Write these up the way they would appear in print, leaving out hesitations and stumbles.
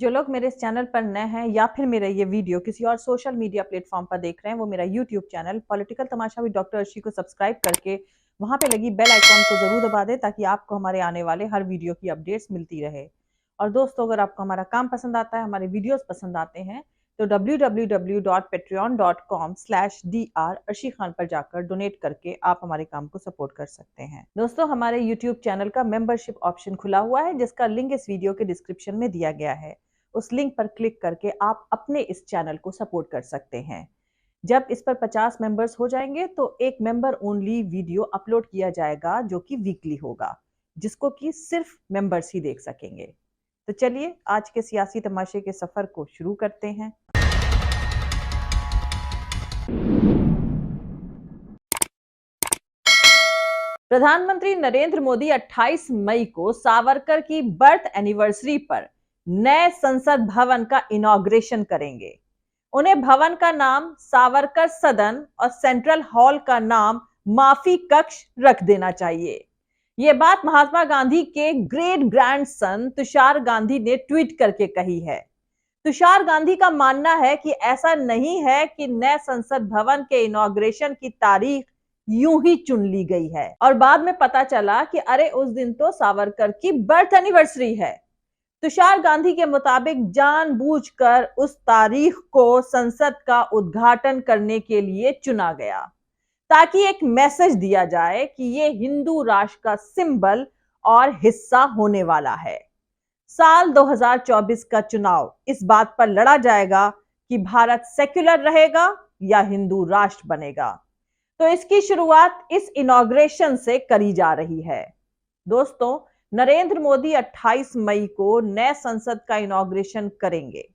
जो लोग मेरे इस चैनल पर नए हैं या फिर मेरा ये वीडियो किसी और सोशल मीडिया प्लेटफॉर्म पर देख रहे हैं, वो मेरा YouTube channel political Tamasha with doctor Arshi को सब्सक्राइब करके वहां पे लगी बेल आइकॉन को जरूर दबा दें ताकि आपको हमारे आने वाले हर वीडियो की अपडेट्स मिलती रहे। और दोस्तों, अगर आपको हमारा काम पसंद आता है, हमारे वीडियोस पसंद आते हैं, तो www.patreon.com/dr अर्शी खान पर जाकर डोनेट करके आप हमारे काम को सपोर्ट कर सकते हैं। दोस्तों, हमारे यूट्यूब चैनल का मेंबरशिप ऑप्शन खुला हुआ है जिसका लिंक इस वीडियो के डिस्क्रिप्शन में दिया गया है। उस लिंक पर क्लिक करके आप अपने इस चैनल को सपोर्ट कर सकते हैं। जब इस पर 50 मेंबर्स हो जाएंगे तो एक मेंबर ओनली वीडियो अपलोड किया जाएगा जो कि वीकली होगा, जिसको कि सिर्फ मेंबर्स ही देख सकेंगे। तो चलिए आज के सियासी तमाशे के सफर को शुरू करते हैं। प्रधानमंत्री नरेंद्र मोदी 28 मई को सावरकर की बर्थ एनिवर्सरी पर नए संसद भवन का इनॉग्रेशन करेंगे। उन्हें भवन का नाम सावरकर सदन और सेंट्रल हॉल का नाम माफी कक्ष रख देना चाहिए। यह बात महात्मा गांधी के ग्रेट ग्रैंडसन तुषार गांधी ने ट्वीट करके कही है। तुषार गांधी का मानना है कि ऐसा नहीं है कि नए संसद भवन के इनॉग्रेशन की तारीख यूं ही चुन ली गई है और बाद में पता चला कि अरे उस दिन तो सावरकर की बर्थ एनिवर्सरी है। तुषार गांधी के मुताबिक जानबूझकर उस तारीख को संसद का उद्घाटन करने के लिए चुना गया ताकि एक मैसेज दिया जाए कि ये हिंदू राष्ट्र का सिंबल और हिस्सा होने वाला है। साल 2024 का चुनाव इस बात पर लड़ा जाएगा कि भारत सेक्युलर रहेगा या हिंदू राष्ट्र बनेगा। तो इसकी शुरुआत इस इनॉग्रेशन से करी जा रही है। दोस्तों, नरेंद्र मोदी 28 मई को नए संसद का इनॉग्रेशन करेंगे।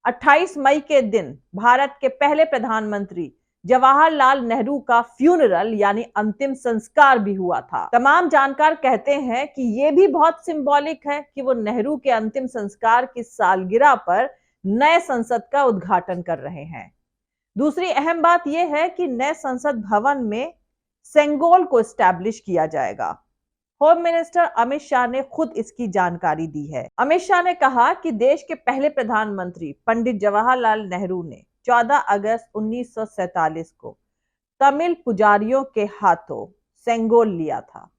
28 मई के दिन भारत के पहले प्रधानमंत्री जवाहरलाल नेहरू का फ्यूनरल यानी अंतिम संस्कार भी हुआ था। तमाम जानकार कहते हैं कि यह भी बहुत सिंबॉलिक है कि वो नेहरू के अंतिम संस्कार की सालगिरह पर नए संसद का उद्घाटन कर रहे हैं। दूसरी अहम बात यह है कि नए संसद भवन में सेंगोल को एस्टैब्लिश किया जाएगा। होम मिनिस्टर अमित शाह ने खुद इसकी जानकारी दी है। अमित शाह ने कहा कि देश के पहले प्रधानमंत्री पंडित जवाहरलाल नेहरू ने 14 अगस्त 1947 को तमिल पुजारियों के हाथों सेंगोल लिया था।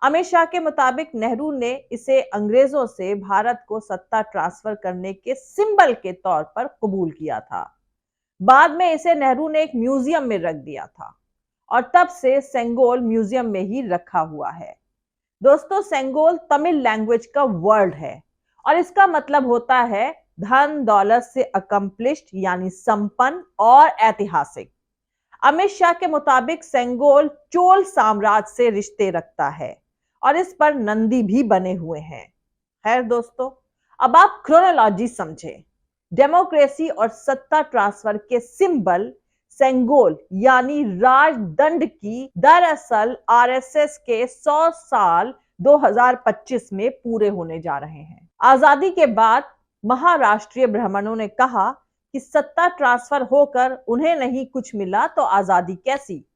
अमित शाह के मुताबिक नेहरू ने इसे अंग्रेजों से भारत को सत्ता ट्रांसफर करने के सिंबल के तौर पर कबूल किया था। बाद में इसे नेहरू ने एक म्यूजियम में रख दिया था और तब से सेंगोल म्यूजियम में ही रखा हुआ है। दोस्तों, सेंगोल तमिल लैंग्वेज का वर्ड है और इसका मतलब होता है धन दौलत से अकम्प्लिश्ड यानी संपन्न और ऐतिहासिक। अमित शाह के मुताबिक सेंगोल चोल साम्राज्य से रिश्ते रखता है और इस पर नंदी भी बने हुए हैं। खैर दोस्तों, अब आप क्रोनोलॉजी समझें। डेमोक्रेसी और सत्ता ट्रांसफर के सिंबल सेंगोल यानी राजदंड की दरअसल आरएसएस के 100 साल 2025 में पूरे होने जा रहे हैं। आजादी के बाद महाराष्ट्रीय ब्राह्मणों ने कहा कि सत्ता ट्रांसफर होकर उन्हें नहीं कुछ मिला तो आजादी कैसी।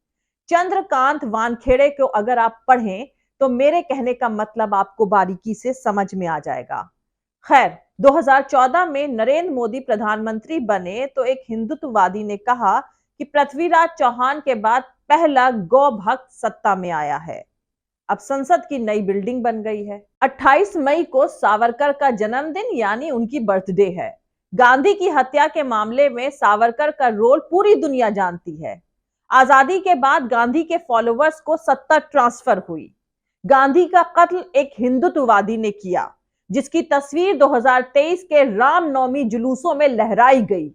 चंद्रकांत वानखेड़े को अगर आप पढ़ें तो मेरे कहने का मतलब आपको बारीकी से समझ में आ जाएगा। खैर, 2014 में नरेंद्र मोदी प्रधानमंत्री बने तो एक हिंदुत्ववादी ने कहा कि पृथ्वीराज चौहान के बाद पहला गौ भक्त सत्ता में आया है। अब संसद की नई बिल्डिंग बन गई है। 28 मई को सावरकर का जन्मदिन यानी उनकी बर्थडे है। गांधी की हत्या के मामले में सावरकर का रोल पूरी दुनिया जानती है। आजादी के बाद गांधी के फॉलोअर्स को सत्ता ट्रांसफर हुई। गांधी का कत्ल एक हिंदुत्ववादी ने किया जिसकी तस्वीर 2023 के रामनवमी जुलूसों में लहराई गई।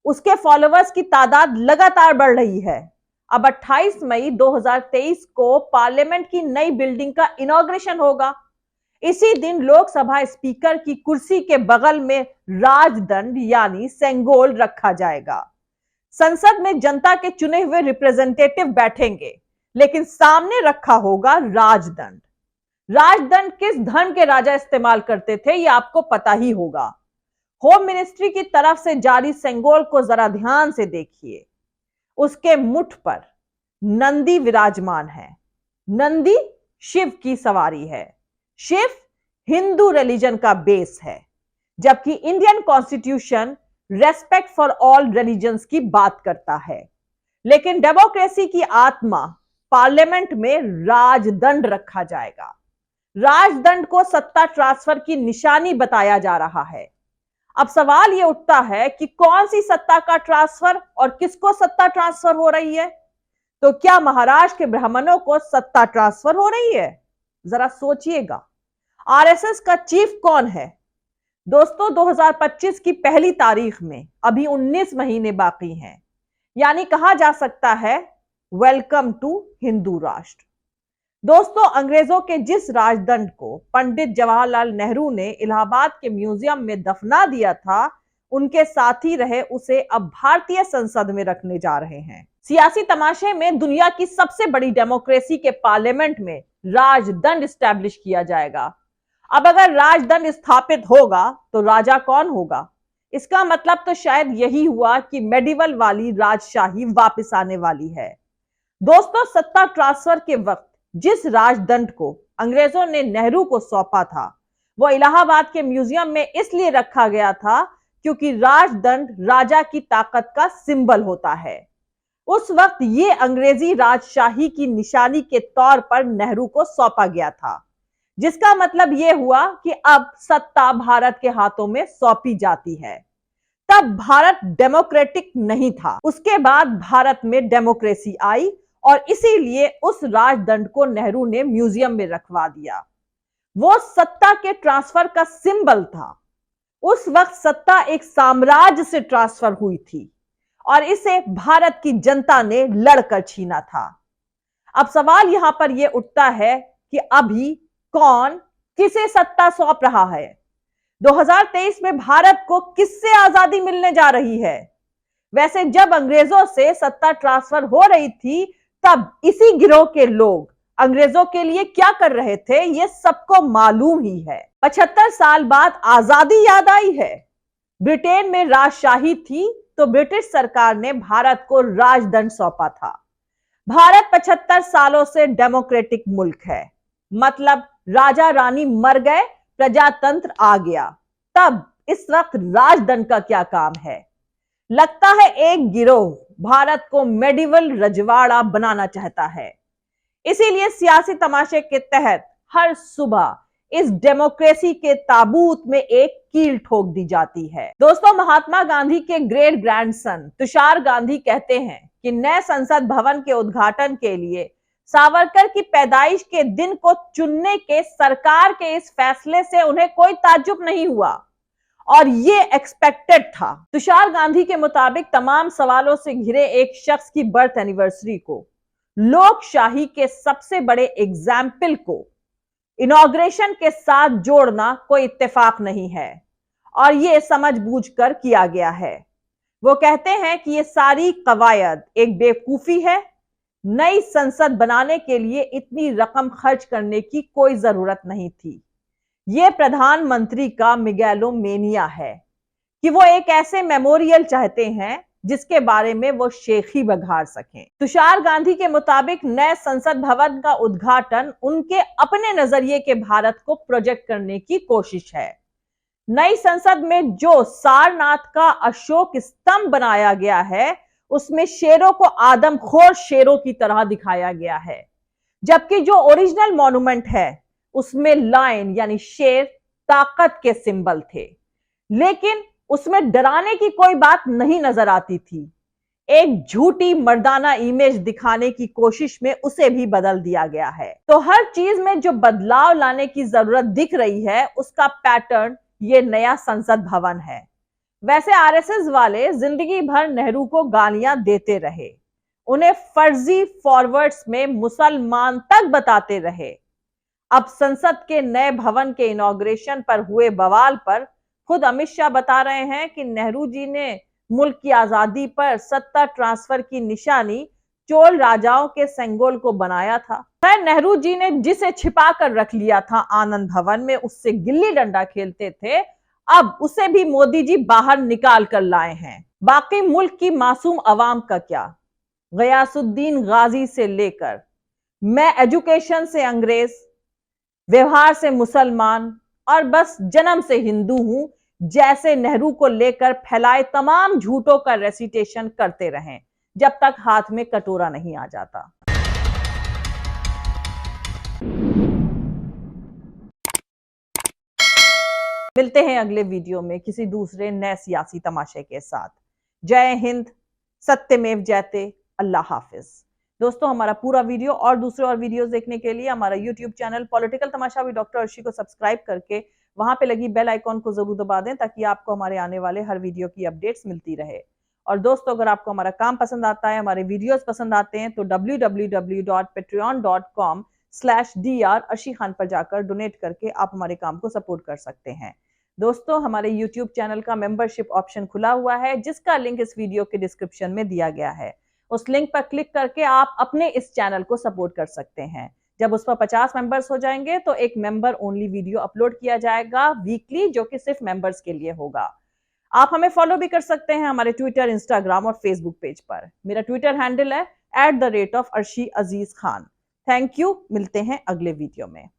उसके फॉलोअर्स की तादाद लगातार बढ़ रही है। अब 28 मई 2023 को पार्लियामेंट की नई बिल्डिंग का इनॉग्रेशन होगा। इसी दिन लोकसभा स्पीकर की कुर्सी के बगल में राजदंड यानी सेंगोल रखा जाएगा। संसद में जनता के चुने हुए रिप्रेजेंटेटिव बैठेंगे, लेकिन सामने रखा होगा राजदंड। राजदंड किस धर्म के राजा इस्तेमाल करते थे ये आपको पता ही होगा। होम मिनिस्ट्री की तरफ से जारी सेंगोल को जरा ध्यान से देखिए। उसके मुठ पर नंदी विराजमान है। नंदी शिव की सवारी है। शिव हिंदू रिलीजन का बेस है। जबकि Indian constitution respect for all religions की बात करता है। लेकिन डेमोक्रेसी की आत्मा पार्लियामेंट में राजदंड रखा जाएगा। राजदंड को सत्ता ट्रांसफर की निशानी बताया जा रहा है। अब सवाल यह उठता है कि कौन सी सत्ता का ट्रांसफर और किसको सत्ता ट्रांसफर हो रही है? तो क्या महाराष्ट्र के ब्राह्मणों को सत्ता ट्रांसफर हो रही है? जरा सोचिएगा। आरएसएस का चीफ कौन है? दोस्तों, 2025 की पहली तारीख में अभी 19 महीने बाकी हैं, यानी कहा जा सकता है वेलकम टू हिंदू राष्ट्र। दोस्तों, अंग्रेजों के जिस राजदंड को पंडित जवाहरलाल नेहरू ने इलाहाबाद के म्यूजियम में दफना दिया था, उनके साथी रहे उसे अब भारतीय संसद में रखने जा रहे हैं। सियासी तमाशे में दुनिया की सबसे बड़ी डेमोक्रेसी के पार्लियामेंट में राजदंड स्टैब्लिश किया जाएगा। अब अगर राजदंड स्थापित होगा तो राजा कौन होगा? इसका मतलब तो शायद यही हुआ कि मेडिवल वाली राजशाही वापस आने वाली है। दोस्तों, सत्ता ट्रांसफर के वक्त जिस राजदंड को अंग्रेजों ने नेहरू को सौंपा था, वो इलाहाबाद के म्यूजियम में इसलिए रखा गया था क्योंकि राजदंड राजा की ताकत का सिंबल होता है। उस वक्त ये अंग्रेजी राजशाही की निशानी के तौर पर नेहरू को सौंपा गया था, जिसका मतलब यह हुआ कि अब सत्ता भारत के हाथों में सौंपी जाती है। तब भारत डेमोक्रेटिक नहीं था। उसके बाद भारत में डेमोक्रेसी आई और इसीलिए उस राजदंड को नेहरू ने म्यूजियम में रखवा दिया। वो सत्ता के ट्रांसफर का सिंबल था। उस वक्त सत्ता एक साम्राज्य से ट्रांसफर हुई थी और इसे भारत की जनता ने लड़कर छीना था। अब सवाल यहां पर यह उठता है कि अभी कौन किसे सत्ता सौंप रहा है? 2023 में भारत को किससे आजादी मिलने जा रही है? वैसे जब अंग्रेजों से सत्ता ट्रांसफर हो रही थी, तब इसी गिरोह के लोग अंग्रेजों के लिए क्या कर रहे थे, यह सबको मालूम ही है। 75 साल बाद आजादी याद आई है। ब्रिटेन में राजशाही थी तो ब्रिटिश सरकार ने भारत को राजदंड सौंपा था। भारत 75 सालों से डेमोक्रेटिक मुल्क है, मतलब राजा रानी मर गए, प्रजातंत्र आ गया। तब इस वक्त राजदंड का क्या काम है? लगता है एक गिरोह भारत को मेडिवल रजवाड़ा बनाना चाहता है। इसीलिए सियासी तमाशे के तहत हर सुबह इस डेमोक्रेसी के ताबूत में एक कील ठोक दी जाती है। दोस्तों, महात्मा गांधी के ग्रेट ग्रैंडसन तुषार गांधी कहते हैं कि नए संसद भवन के उद्घाटन के लिए सावरकर की पैदाइश के दिन को चुनने के सरकार के इस फैसले से उन्हें कोई ताज्जुब नहीं हुआ और ये एक्सपेक्टेड था। तुषार गांधी के मुताबिक तमाम सवालों से घिरे एक शख्स की बर्थ एनिवर्सरी को, लोकशाही के सबसे बड़े एग्जाम्पल को इनॉग्रेशन के साथ जोड़ना कोई इत्तेफाक नहीं है और ये समझबूझकर किया गया है। वो कहते हैं कि ये सारी कवायद एक बेवकूफी है। नई संसद बनाने के लिए इतनी रकम खर्च करने की कोई जरूरत नहीं थी। ये प्रधानमंत्री का मेगालोमेनिया है कि वो एक ऐसे मेमोरियल चाहते हैं जिसके बारे में वो शेखी बघाड़ सकें। तुषार गांधी के मुताबिक नए संसद भवन का उद्घाटन उनके अपने नजरिए के भारत को प्रोजेक्ट करने की कोशिश है। नई संसद में जो सारनाथ का अशोक स्तंभ बनाया गया है, उसमें शेरों को आदमखोर शेरों की तरह दिखाया गया है, जबकि जो ओरिजिनल मॉन्यूमेंट है उसमें लायन यानी शेर ताकत के सिंबल थे। लेकिन उसमें डराने की कोई बात नहीं नजर आती थी। एक झूठी मर्दाना इमेज दिखाने की कोशिश में उसे भी बदल दिया गया है। तो हर चीज में जो बदलाव लाने की जरूरत दिख रही है, उसका पैटर्न ये नया संसद भवन है। वैसे आरएसएस वाले जिंदगी भर नेहरू को गालियां देते रहे, उन्हें फर्जी फॉरवर्ड्स में मुसलमान तक बताते रहे। अब संसद के नए भवन के इनॉग्रेशन पर हुए बवाल पर खुद अमित शाह बता रहे हैं कि नेहरू जी ने मुल्क की आजादी पर सत्ता ट्रांसफर की निशानी चोल राजाओं के सेंगोल को बनाया था। खैर, नेहरू जी ने जिसे छिपा कर रख लिया था आनंद भवन में, उससे गिल्ली डंडा खेलते थे, अब उसे भी मोदी जी बाहर निकाल कर लाए हैं। बाकी मुल्क की मासूम अवाम का क्या? गयासुद्दीन गाजी से लेकर मैं एजुकेशन से अंग्रेज, व्यवहार से मुसलमान और बस जन्म से हिंदू हूं, जैसे नेहरू को लेकर फैलाए तमाम झूठों का रेसिटेशन करते रहें जब तक हाथ में कटोरा नहीं आ जाता। मिलते हैं अगले वीडियो में किसी दूसरे नए सियासी तमाशे के साथ। जय हिंद, सत्यमेव जयते, अल्लाह हाफिज। दोस्तों, हमारा पूरा वीडियो और दूसरे और वीडियोस देखने के लिए हमारा YouTube channel political Tamasha with doctor Arshi को सब्सक्राइब करके वहां पे लगी बेल आइकॉन को जरूर दबा दें ताकि आपको हमारे आने वाले हर वीडियो की अपडेट्स मिलती रहे। और दोस्तों, अगर आपको हमारा काम पसंद आता है, हमारे वीडियोस पसंद आते हैं तो www.patreon.com/dr अर्शी खान पर जाकर डोनेट करके आप हमारे काम को सपोर्ट कर सकते हैं। दोस्तों, हमारे YouTube चैनल का मेंबरशिप ऑप्शन खुला हुआ है जिसका लिंक इस वीडियो के डिस्क्रिप्शन में दिया गया है। उस लिंक पर क्लिक करके आप अपने इस चैनल को सपोर्ट कर सकते हैं। जब उस पर 50 मेंबर्स हो जाएंगे तो एक मेंबर ओनली वीडियो अपलोड किया जाएगा वीकली, जो कि सिर्फ मेंबर्स के लिए होगा। आप हमें फॉलो भी कर सकते हैं हमारे ट्विटर, इंस्टाग्राम और फेसबुक पेज पर। मेरा ट्विटर हैंडल है @arshi aziz khan। Thank you. मिलते हैं अगले वीडियो में।